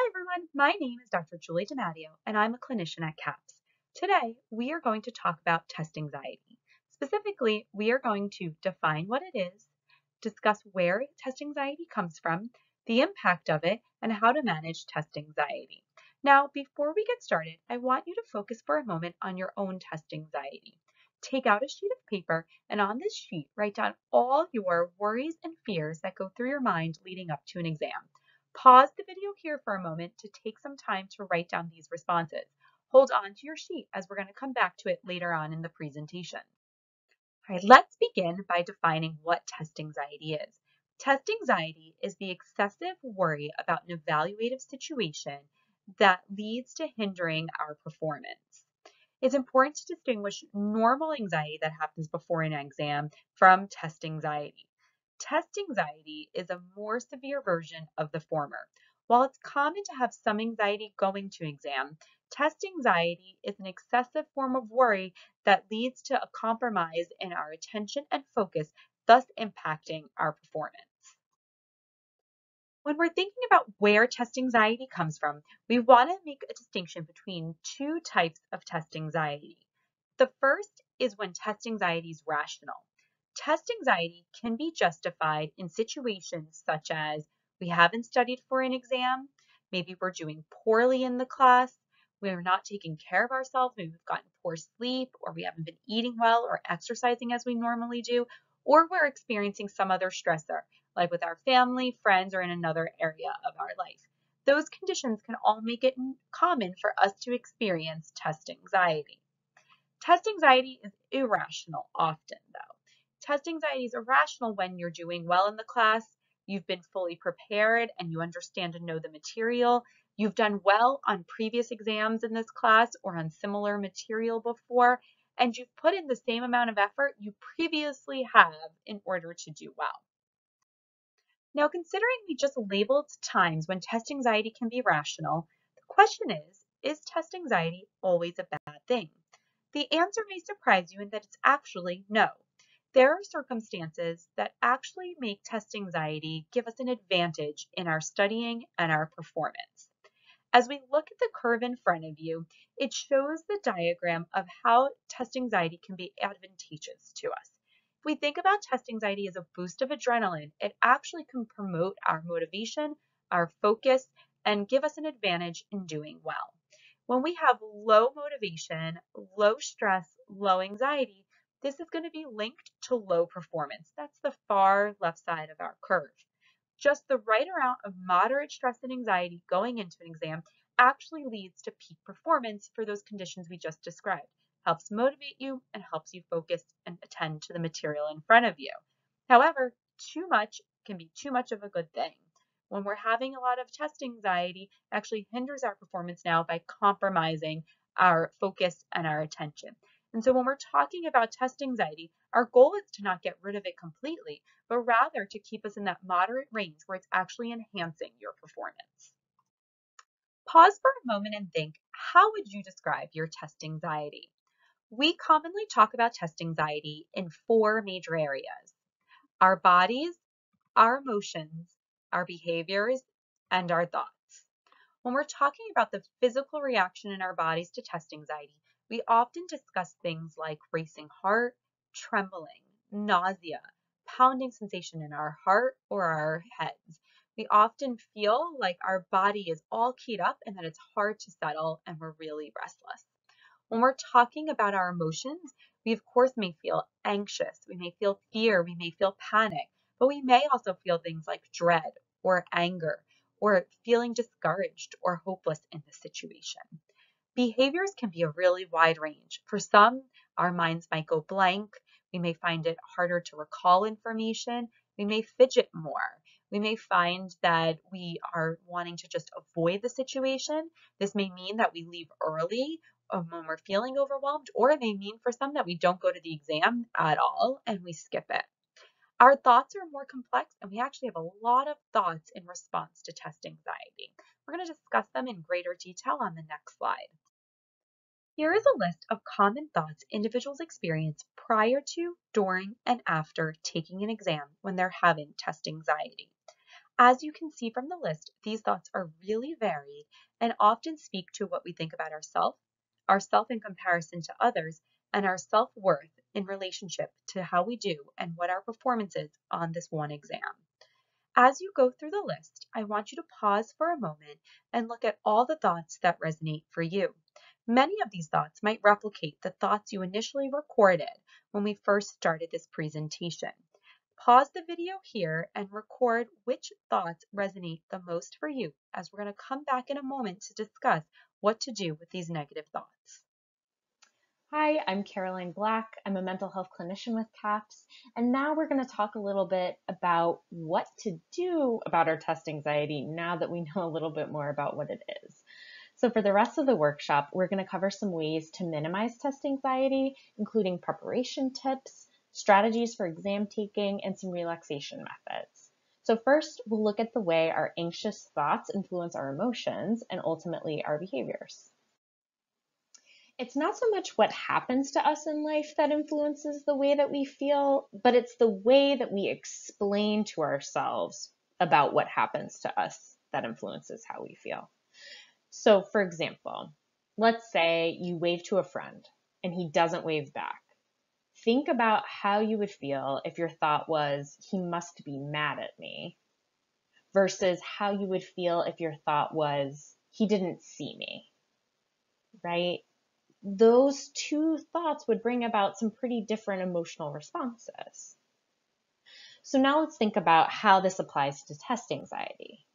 Hi everyone, my name is Dr. Julie DiMatteo and I'm a clinician at CAPS. Today we are going to talk about test anxiety. Specifically, we are going to define what it is, discuss where test anxiety comes from, the impact of it, and how to manage test anxiety. Now, before we get started, I want you to focus for a moment on your own test anxiety. Take out a sheet of paper and on this sheet write down all your worries and fears that go through your mind leading up to an exam. Pause the video here for a moment to take some time to write down these responses. Hold on to your sheet as we're going to come back to it later on in the presentation. All right, let's begin by defining what test anxiety is. Test anxiety is the excessive worry about an evaluative situation that leads to hindering our performance. It's important to distinguish normal anxiety that happens before an exam from test anxiety. Test anxiety is a more severe version of the former. While it's common to have some anxiety going to exam, test anxiety is an excessive form of worry that leads to a compromise in our attention and focus, thus impacting our performance. When we're thinking about where test anxiety comes from, we want to make a distinction between two types of test anxiety. The first is when test anxiety is rational. Test anxiety can be justified in situations such as we haven't studied for an exam, maybe we're doing poorly in the class, we're not taking care of ourselves, maybe we've gotten poor sleep, or we haven't been eating well or exercising as we normally do, or we're experiencing some other stressor, like with our family, friends, or in another area of our life. Those conditions can all make it common for us to experience test anxiety. Test anxiety is irrational often, though. Test anxiety is irrational when you're doing well in the class, you've been fully prepared, and you understand and know the material. You've done well on previous exams in this class or on similar material before, and you've put in the same amount of effort you previously have in order to do well. Now, considering we just labeled times when test anxiety can be rational, the question is test anxiety always a bad thing? The answer may surprise you in that it's actually no. There are circumstances that actually make test anxiety give us an advantage in our studying and our performance. As we look at the curve in front of you, it shows the diagram of how test anxiety can be advantageous to us. If we think about test anxiety as a boost of adrenaline, it actually can promote our motivation, our focus, and give us an advantage in doing well. When we have low motivation, low stress, low anxiety, this is going to be linked to low performance. That's the far left side of our curve. Just the right amount of moderate stress and anxiety going into an exam actually leads to peak performance for those conditions we just described. Helps motivate you and helps you focus and attend to the material in front of you. However, too much can be too much of a good thing. When we're having a lot of test anxiety, it actually hinders our performance now by compromising our focus and our attention. And so when we're talking about test anxiety, our goal is to not get rid of it completely, but rather to keep us in that moderate range where it's actually enhancing your performance. Pause for a moment and think, how would you describe your test anxiety? We commonly talk about test anxiety in four major areas: our bodies, our emotions, our behaviors, and our thoughts. When we're talking about the physical reaction in our bodies to test anxiety, we often discuss things like racing heart, trembling, nausea, pounding sensation in our heart or our heads. We often feel like our body is all keyed up and that it's hard to settle and we're really restless. When we're talking about our emotions, we of course may feel anxious, we may feel fear, we may feel panic, but we may also feel things like dread or anger or feeling discouraged or hopeless in the situation. Behaviors can be a really wide range. For some, our minds might go blank. We may find it harder to recall information. We may fidget more. We may find that we are wanting to just avoid the situation. This may mean that we leave early when we're feeling overwhelmed, or it may mean for some that we don't go to the exam at all and we skip it. Our thoughts are more complex and we actually have a lot of thoughts in response to test anxiety. We're going to discuss them in greater detail on the next slide. Here is a list of common thoughts individuals experience prior to, during, and after taking an exam when they're having test anxiety. As you can see from the list, these thoughts are really varied and often speak to what we think about ourself in comparison to others, and our self-worth in relationship to how we do and what our performance is on this one exam. As you go through the list, I want you to pause for a moment and look at all the thoughts that resonate for you. Many of these thoughts might replicate the thoughts you initially recorded when we first started this presentation. Pause the video here and record which thoughts resonate the most for you, as we're going to come back in a moment to discuss what to do with these negative thoughts. Hi, I'm Caroline Black. I'm a mental health clinician with CAPS, and now we're going to talk a little bit about what to do about our test anxiety now that we know a little bit more about what it is. So for the rest of the workshop, we're going to cover some ways to minimize test anxiety, including preparation tips, strategies for exam taking, and some relaxation methods. So first, we'll look at the way our anxious thoughts influence our emotions and ultimately our behaviors. It's not so much what happens to us in life that influences the way that we feel, but it's the way that we explain to ourselves about what happens to us that influences how we feel. So, for example, let's say you wave to a friend and he doesn't wave back. Think about how you would feel if your thought was, he must be mad at me, versus how you would feel if your thought was, he didn't see me, right? Those two thoughts would bring about some pretty different emotional responses. So now let's think about how this applies to test anxiety.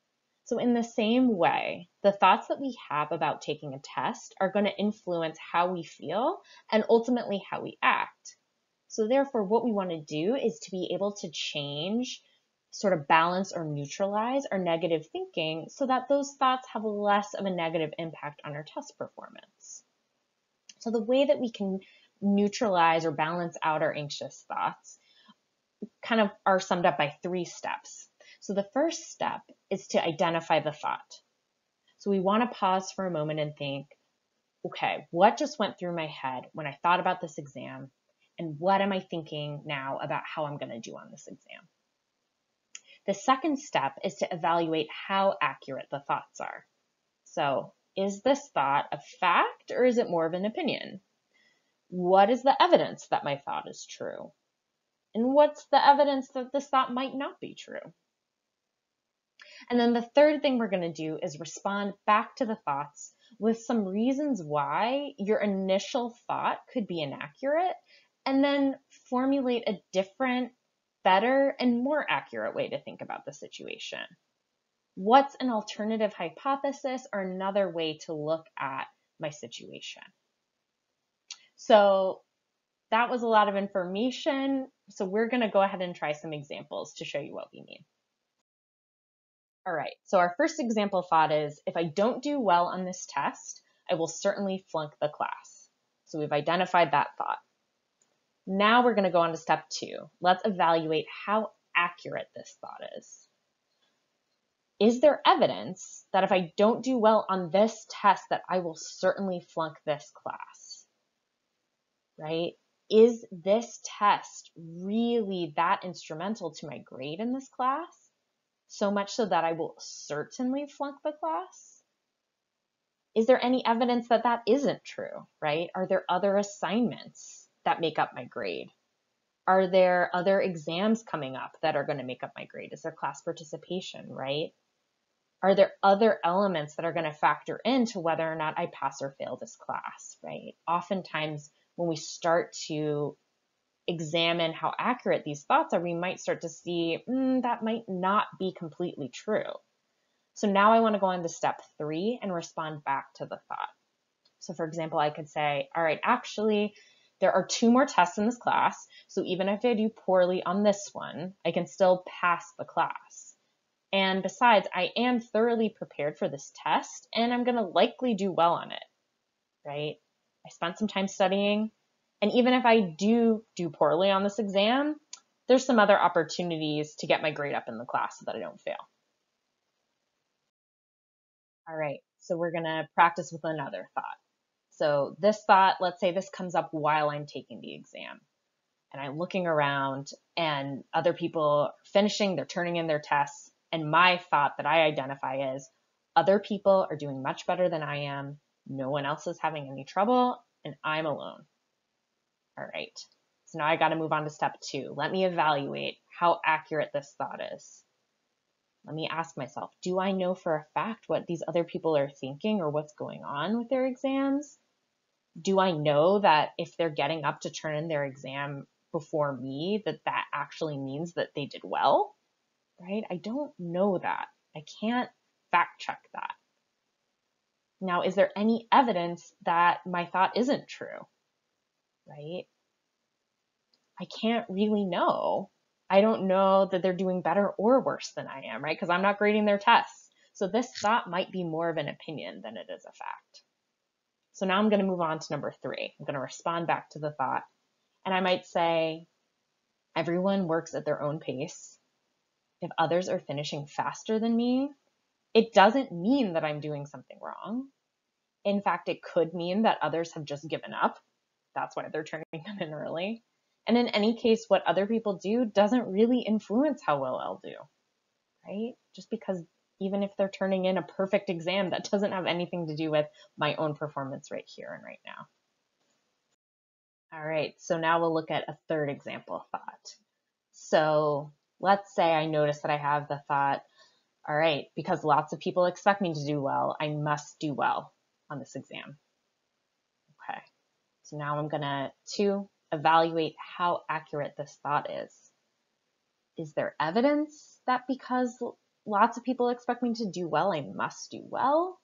So in the same way, the thoughts that we have about taking a test are going to influence how we feel and ultimately how we act. So therefore, what we want to do is to be able to change, sort of balance or neutralize our negative thinking so that those thoughts have less of a negative impact on our test performance. So the way that we can neutralize or balance out our anxious thoughts kind of are summed up by 3 steps. So the first step is to identify the thought. So we want to pause for a moment and think, okay, what just went through my head when I thought about this exam? And what am I thinking now about how I'm going to do on this exam? The second step is to evaluate how accurate the thoughts are. So is this thought a fact or is it more of an opinion? What is the evidence that my thought is true? And what's the evidence that this thought might not be true? And then the third thing we're going to do is respond back to the thoughts with some reasons why your initial thought could be inaccurate, and then formulate a different, better, and more accurate way to think about the situation. What's an alternative hypothesis or another way to look at my situation? So that was a lot of information. So we're going to go ahead and try some examples to show you what we mean. All right, so our first example thought is, if I don't do well on this test, I will certainly flunk the class. So we've identified that thought. Now we're going to go on to step 2. Let's evaluate how accurate this thought is. Is there evidence that if I don't do well on this test that I will certainly flunk this class, right? Is this test really that instrumental to my grade in this class? So much so that I will certainly flunk the class? Is there any evidence that that isn't true, right? Are there other assignments that make up my grade? Are there other exams coming up that are going to make up my grade? Is there class participation, right? Are there other elements that are going to factor into whether or not I pass or fail this class, right? Oftentimes, when we start to examine how accurate these thoughts are, we might start to see that might not be completely true. So now I want to go on to step 3 and respond back to the thought. So for example, I could say, all right, actually, there are 2 more tests in this class. So even if I do poorly on this one, I can still pass the class. And besides, I am thoroughly prepared for this test and I'm going to likely do well on it, right? I spent some time studying. And even if I do poorly on this exam, there's some other opportunities to get my grade up in the class so that I don't fail. All right, so we're gonna practice with another thought. So this thought, let's say this comes up while I'm taking the exam. And I'm looking around and other people finishing, they're turning in their tests. And my thought that I identify is other people are doing much better than I am. No one else is having any trouble, and I'm alone. All right. So now I got to move on to step 2. Let me evaluate how accurate this thought is. Let me ask myself, do I know for a fact what these other people are thinking or what's going on with their exams? Do I know that if they're getting up to turn in their exam before me, that actually means that they did well? Right? I don't know that. I can't fact check that. Now, is there any evidence that my thought isn't true? Right? I can't really know. I don't know that they're doing better or worse than I am, right? Because I'm not grading their tests. So this thought might be more of an opinion than it is a fact. So now I'm going to move on to number 3. I'm going to respond back to the thought. And I might say, everyone works at their own pace. If others are finishing faster than me, it doesn't mean that I'm doing something wrong. In fact, it could mean that others have just given up. That's why they're turning them in early. And in any case, what other people do doesn't really influence how well I'll do, right? Just because even if they're turning in a perfect exam, that doesn't have anything to do with my own performance right here and right now. All right, so now we'll look at a third example thought. So let's say I notice that I have the thought, all right, because lots of people expect me to do well, I must do well on this exam. Okay, so now I'm gonna evaluate how accurate this thought is. Is there evidence that because lots of people expect me to do well, I must do well?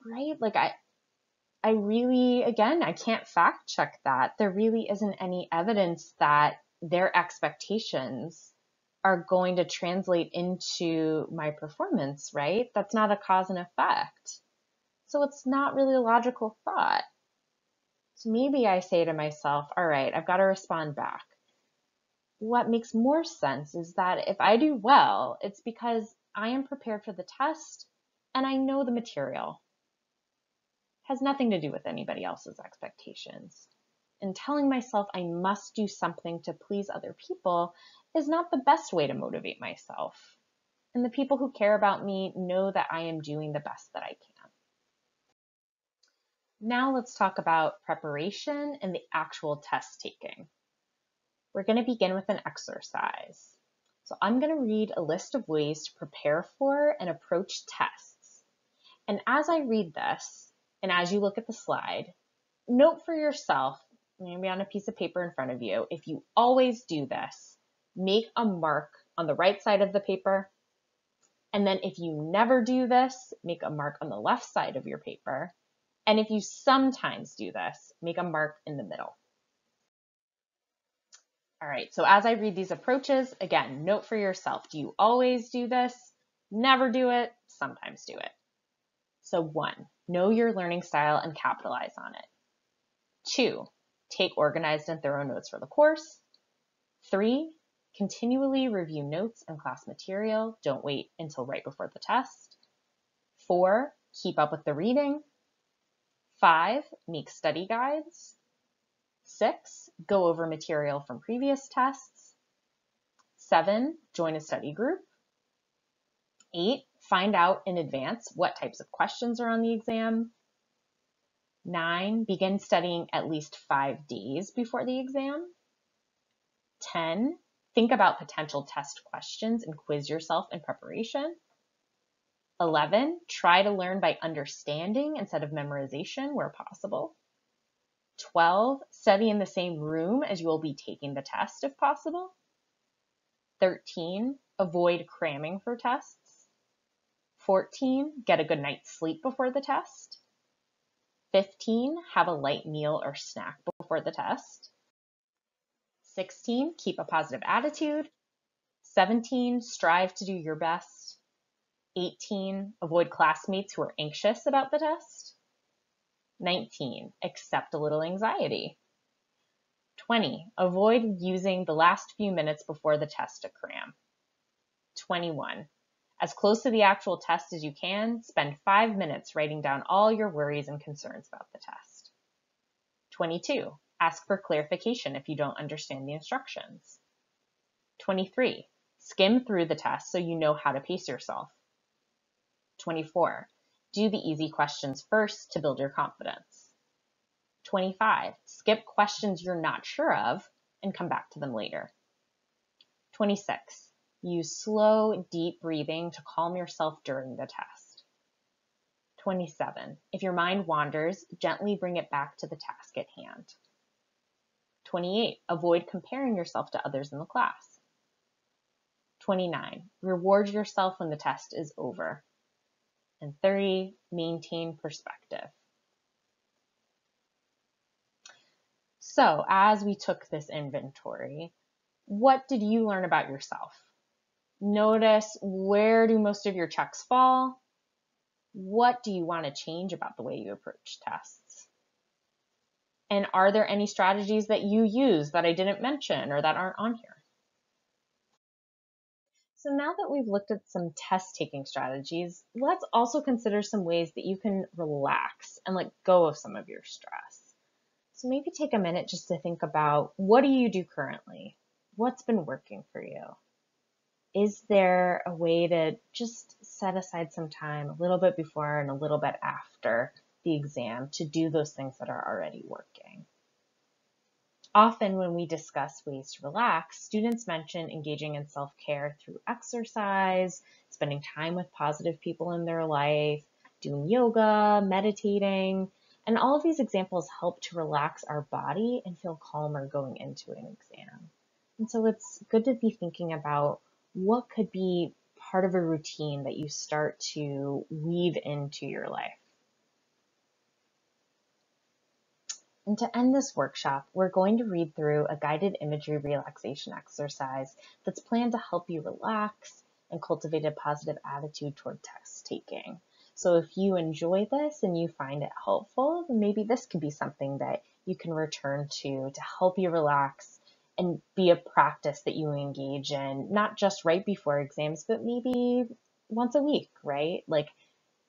Right? Like I really, again, I can't fact check that. There really isn't any evidence that their expectations are going to translate into my performance, right? That's not a cause and effect. So it's not really a logical thought. So maybe I say to myself, all right, I've got to respond back. What makes more sense is that if I do well, it's because I am prepared for the test and I know the material. It has nothing to do with anybody else's expectations. And telling myself I must do something to please other people is not the best way to motivate myself. And the people who care about me know that I am doing the best that I can. Now let's talk about preparation and the actual test taking. We're going to begin with an exercise. So I'm going to read a list of ways to prepare for and approach tests. And as I read this, and as you look at the slide, note for yourself, maybe on a piece of paper in front of you, if you always do this, make a mark on the right side of the paper. And then if you never do this, make a mark on the left side of your paper. And if you sometimes do this, make a mark in the middle. All right, so as I read these approaches, again, note for yourself, do you always do this? Never do it, sometimes do it. So 1, know your learning style and capitalize on it. 2, take organized and thorough notes for the course. 3, continually review notes and class material. Don't wait until right before the test. 4, keep up with the reading. 5, make study guides. 6, go over material from previous tests. 7, join a study group. 8, find out in advance what types of questions are on the exam. 9, begin studying at least 5 days before the exam. 10, think about potential test questions and quiz yourself in preparation. 11, try to learn by understanding instead of memorization where possible. 12, study in the same room as you will be taking the test if possible. 13, avoid cramming for tests. 14, get a good night's sleep before the test. 15, have a light meal or snack before the test. 16, keep a positive attitude. 17, strive to do your best. 18, avoid classmates who are anxious about the test. 19, accept a little anxiety. 20, avoid using the last few minutes before the test to cram. 21, as close to the actual test as you can, spend 5 minutes writing down all your worries and concerns about the test. 22, ask for clarification if you don't understand the instructions. 23, Skim through the test so you know how to pace yourself. 24. Do the easy questions first to build your confidence. 25. Skip questions you're not sure of and come back to them later. 26. Use slow, deep breathing to calm yourself during the test. 27. If your mind wanders, gently bring it back to the task at hand. 28. Avoid comparing yourself to others in the class. 29. Reward yourself when the test is over. And 30. Maintain perspective. So, as we took this inventory, what did you learn about yourself? Notice, where do most of your checks fall? What do you want to change about the way you approach tests? And are there any strategies that you use that I didn't mention or that aren't on here? So now that we've looked at some test-taking strategies, let's also consider some ways that you can relax and let go of some of your stress. So maybe take a minute just to think about, what do you do currently? What's been working for you? Is there a way to just set aside some time a little bit before and a little bit after the exam to do those things that are already working? Often when we discuss ways to relax, students mention engaging in self-care through exercise, spending time with positive people in their life, doing yoga, meditating, and all of these examples help to relax our body and feel calmer going into an exam. And so it's good to be thinking about what could be part of a routine that you start to weave into your life. And to end this workshop, we're going to read through a guided imagery relaxation exercise that's planned to help you relax and cultivate a positive attitude toward test taking. So if you enjoy this and you find it helpful, then maybe this could be something that you can return to help you relax and be a practice that you engage in, not just right before exams, but maybe once a week, right? Like,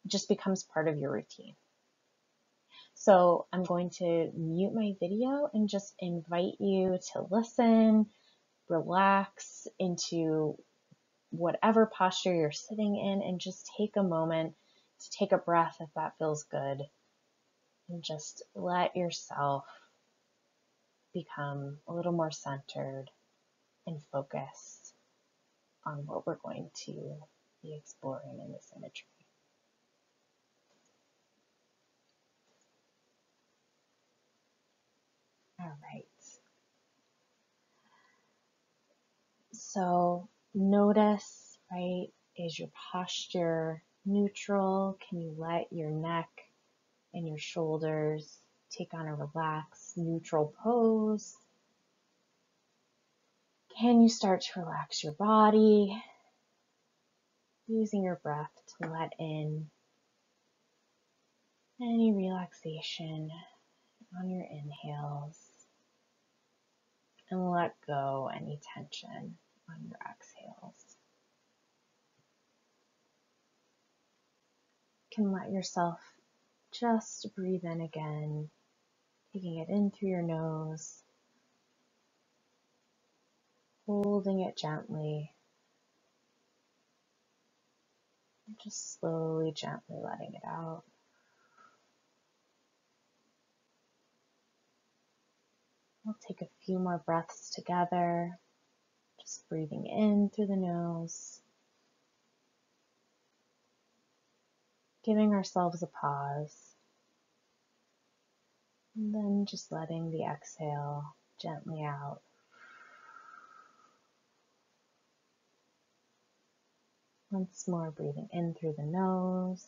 just becomes part of your routine. So I'm going to mute my video and just invite you to listen, relax into whatever posture you're sitting in, and just take a moment to take a breath if that feels good, and just let yourself become a little more centered and focused on what we're going to be exploring in this imagery. All right. So notice, right, is your posture neutral? Can you let your neck and your shoulders take on a relaxed, neutral pose? Can you start to relax your body, using your breath to let in any relaxation on your inhales and let go any tension on your exhales? You can let yourself just breathe in again, taking it in through your nose, holding it gently, and just slowly, gently letting it out. We'll take a few more breaths together, just breathing in through the nose, giving ourselves a pause, and then just letting the exhale gently out. Once more, breathing in through the nose,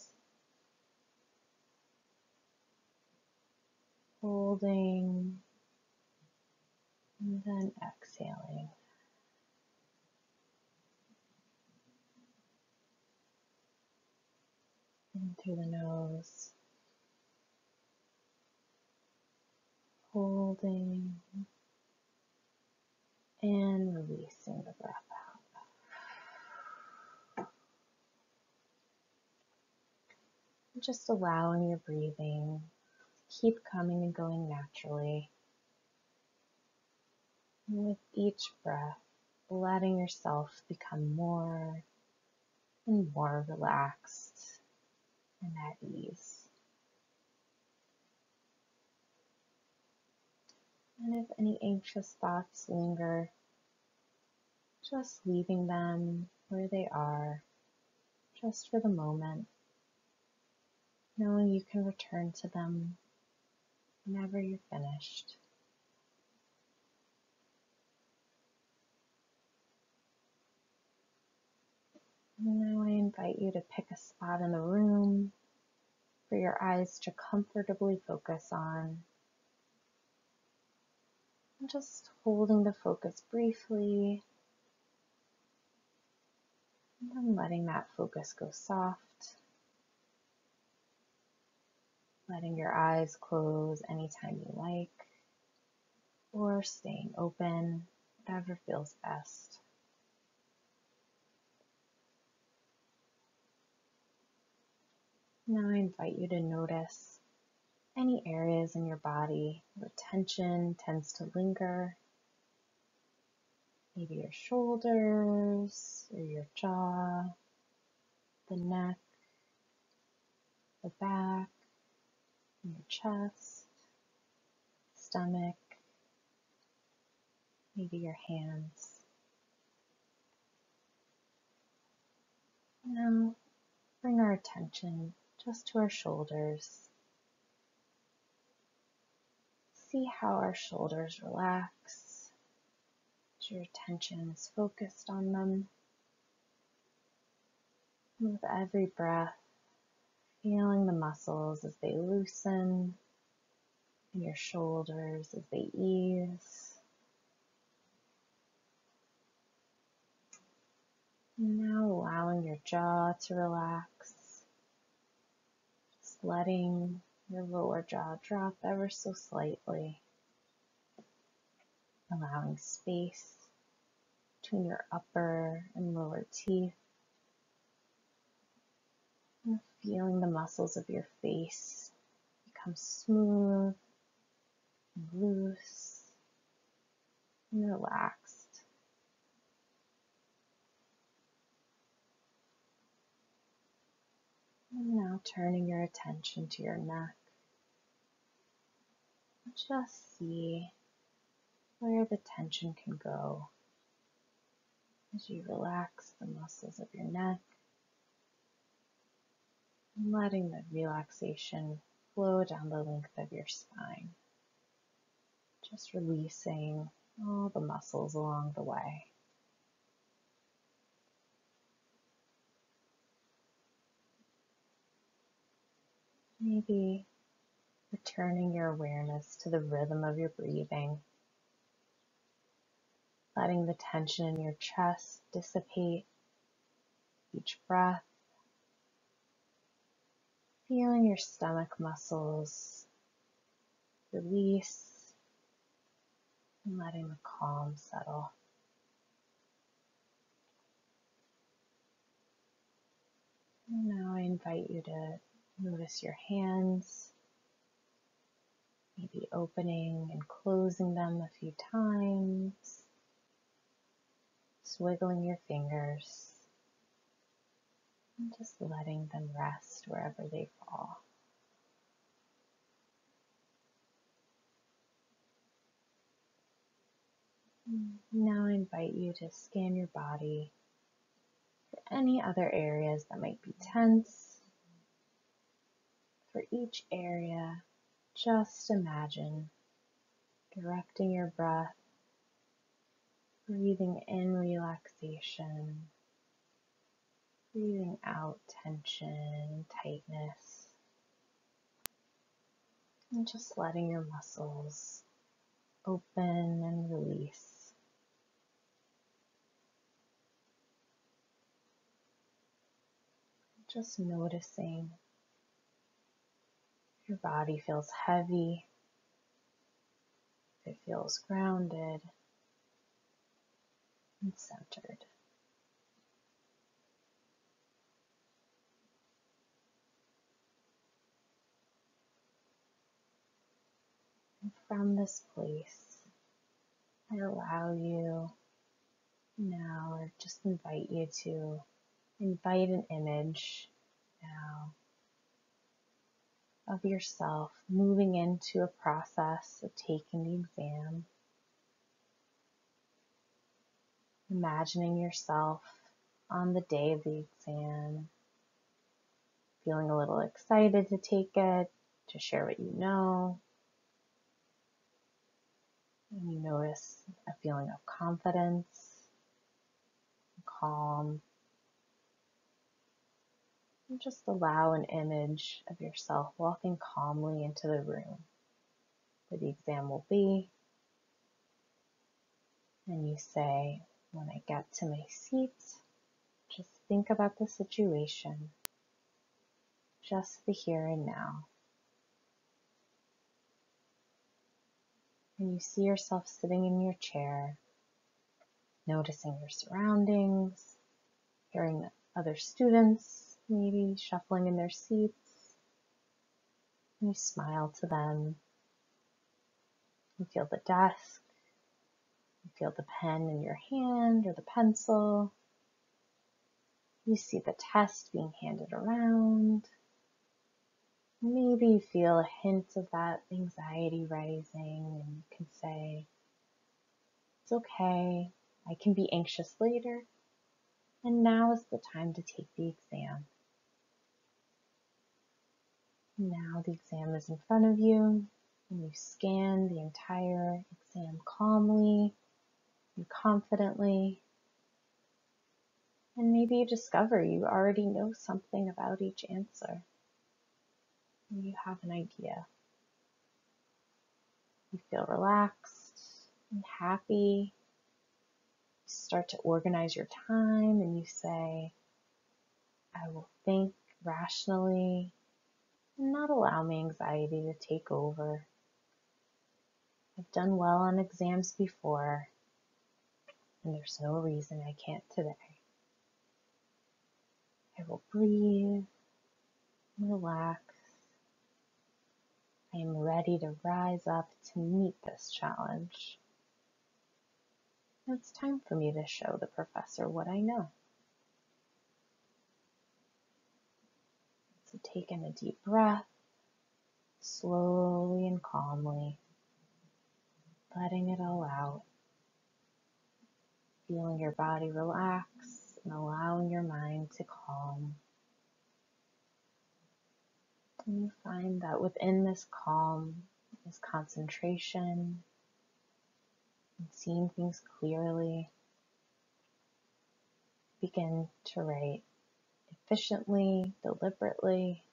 holding, and then exhaling. In through the nose, holding, and releasing the breath out. Just allowing your breathing to keep coming and going naturally. And with each breath, letting yourself become more and more relaxed and at ease. And if any anxious thoughts linger, just leaving them where they are, just for the moment, knowing you can return to them whenever you're finished. And now I invite you to pick a spot in the room for your eyes to comfortably focus on. And just holding the focus briefly, and then letting that focus go soft. Letting your eyes close anytime you like, or staying open, whatever feels best. Now I invite you to notice any areas in your body where tension tends to linger. Maybe your shoulders, or your jaw, the neck, the back, your chest, stomach, maybe your hands. Now bring our attention just to our shoulders. See how our shoulders relax as your attention is focused on them. And with every breath, feeling the muscles as they loosen and your shoulders as they ease. And now allowing your jaw to relax, just letting your lower jaw drop ever so slightly, allowing space between your upper and lower teeth, and feeling the muscles of your face become smooth and loose and relaxed. And now turning your attention to your neck. Just see where the tension can go as you relax the muscles of your neck, and letting the relaxation flow down the length of your spine. Just releasing all the muscles along the way. Maybe returning your awareness to the rhythm of your breathing, letting the tension in your chest dissipate each breath, feeling your stomach muscles release, and letting the calm settle. And now I invite you to notice your hands, maybe opening and closing them a few times, wiggling your fingers, and just letting them rest wherever they fall. Now I invite you to scan your body for any other areas that might be tense. For each area, just imagine directing your breath, breathing in relaxation, breathing out tension and tightness, and just letting your muscles open and release. Just noticing if your body feels heavy, if it feels grounded and centered. And from this place, I allow you Now, I just invite you to invite an image now of yourself moving into a process of taking the exam, imagining yourself on the day of the exam, feeling a little excited to take it, to share what you know, and you notice a feeling of confidence, calm, and just allow an image of yourself walking calmly into the room where the exam will be, and you say, when I get to my seat, just think about the situation, just the here and now. And you see yourself sitting in your chair, noticing your surroundings, hearing other students maybe shuffling in their seats. And you smile to them. You feel the desk. You feel the pen in your hand or the pencil. You see the test being handed around. Maybe you feel a hint of that anxiety rising, and you can say, it's okay, I can be anxious later, and now is the time to take the exam. Now the exam is in front of you, and you scan the entire exam calmly and confidently, and maybe you discover you already know something about each answer. And you have an idea. You feel relaxed and happy. You start to organize your time and you say, I will think rationally and not allow my anxiety to take over. I've done well on exams before, and there's no reason I can't today. I will breathe and relax. I am ready to rise up to meet this challenge. It's time for me to show the professor what I know. So take in a deep breath, slowly and calmly, letting it all out, feeling your body relax and allowing your mind to calm. And you find that within this calm, this concentration, and seeing things clearly, begin to write efficiently, deliberately.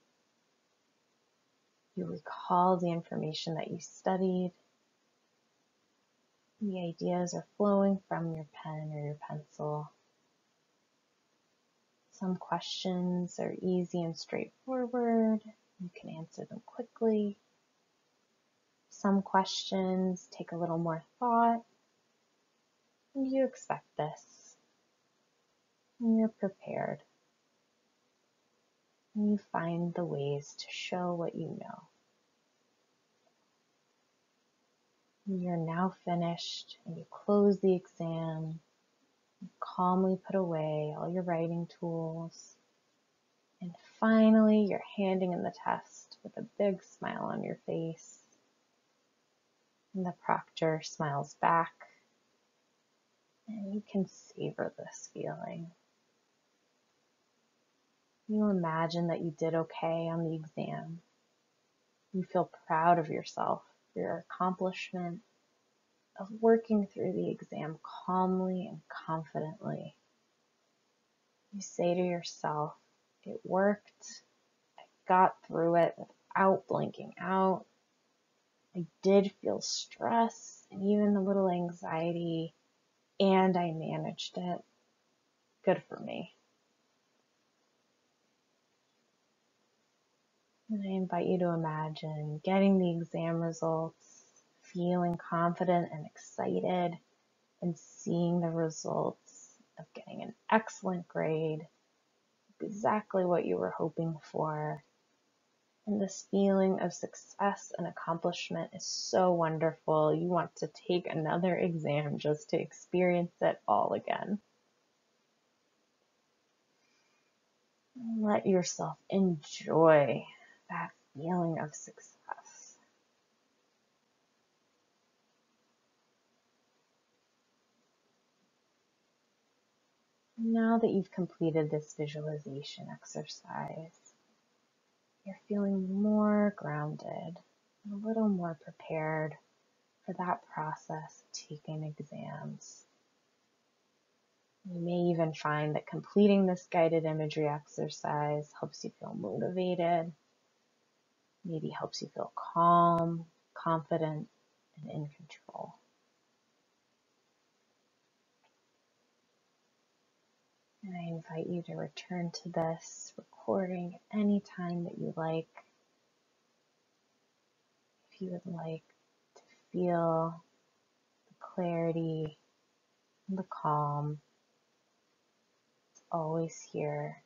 You recall the information that you studied. The ideas are flowing from your pen or your pencil. Some questions are easy and straightforward. You can answer them quickly. Some questions take a little more thought. And you expect this. And you're prepared. And you find the ways to show what you know. You're now finished and you close the exam. You calmly put away all your writing tools. And finally, you're handing in the test with a big smile on your face. And the proctor smiles back. And you can savor this feeling. You imagine that you did okay on the exam. You feel proud of yourself for your accomplishment of working through the exam calmly and confidently. You say to yourself, it worked. I got through it without blinking out. I did feel stress and even a little anxiety, and I managed it. Good for me. And I invite you to imagine getting the exam results, feeling confident and excited, and seeing the results of getting an excellent grade, exactly what you were hoping for, And this feeling of success and accomplishment is so wonderful. You want to take another exam just to experience it all again. Let yourself enjoy that feeling of success. Now that you've completed this visualization exercise, you're feeling more grounded, and a little more prepared for that process of taking exams. You may even find that completing this guided imagery exercise helps you feel motivated, maybe helps you feel calm, confident, and in control. And I invite you to return to this recording any time that you like. If you would like to feel the clarity and the calm, it's always here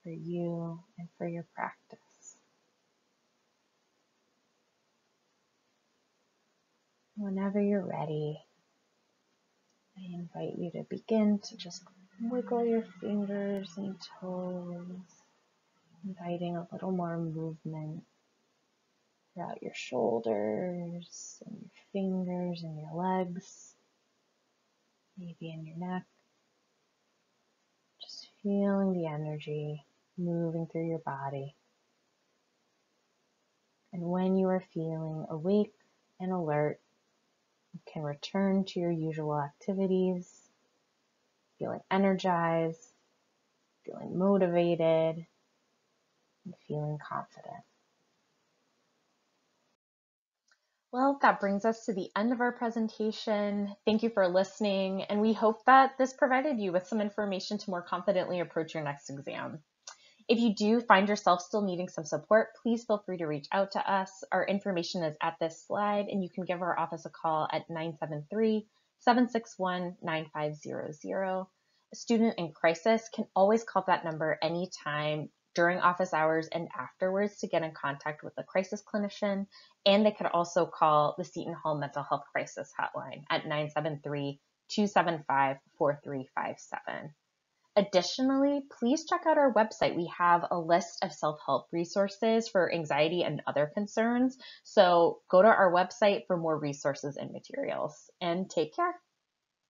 for you and for your practice. Whenever you're ready, I invite you to begin to just wiggle your fingers and toes, inviting a little more movement throughout your shoulders and your fingers and your legs, maybe in your neck. Just feeling the energy moving through your body. And when you are feeling awake and alert, you can return to your usual activities, feeling energized, feeling motivated, and feeling confident. Well, that brings us to the end of our presentation. Thank you for listening, and we hope that this provided you with some information to more confidently approach your next exam. If you do find yourself still needing some support, please feel free to reach out to us. Our information is at this slide, and you can give our office a call at 973-761-9500. A student in crisis can always call that number anytime during office hours and afterwards to get in contact with a crisis clinician, and they could also call the Seton Hall Mental Health Crisis Hotline at 973-275-4357. Additionally, please check out our website. We have a list of self-help resources for anxiety and other concerns. So go to our website for more resources and materials. And take care.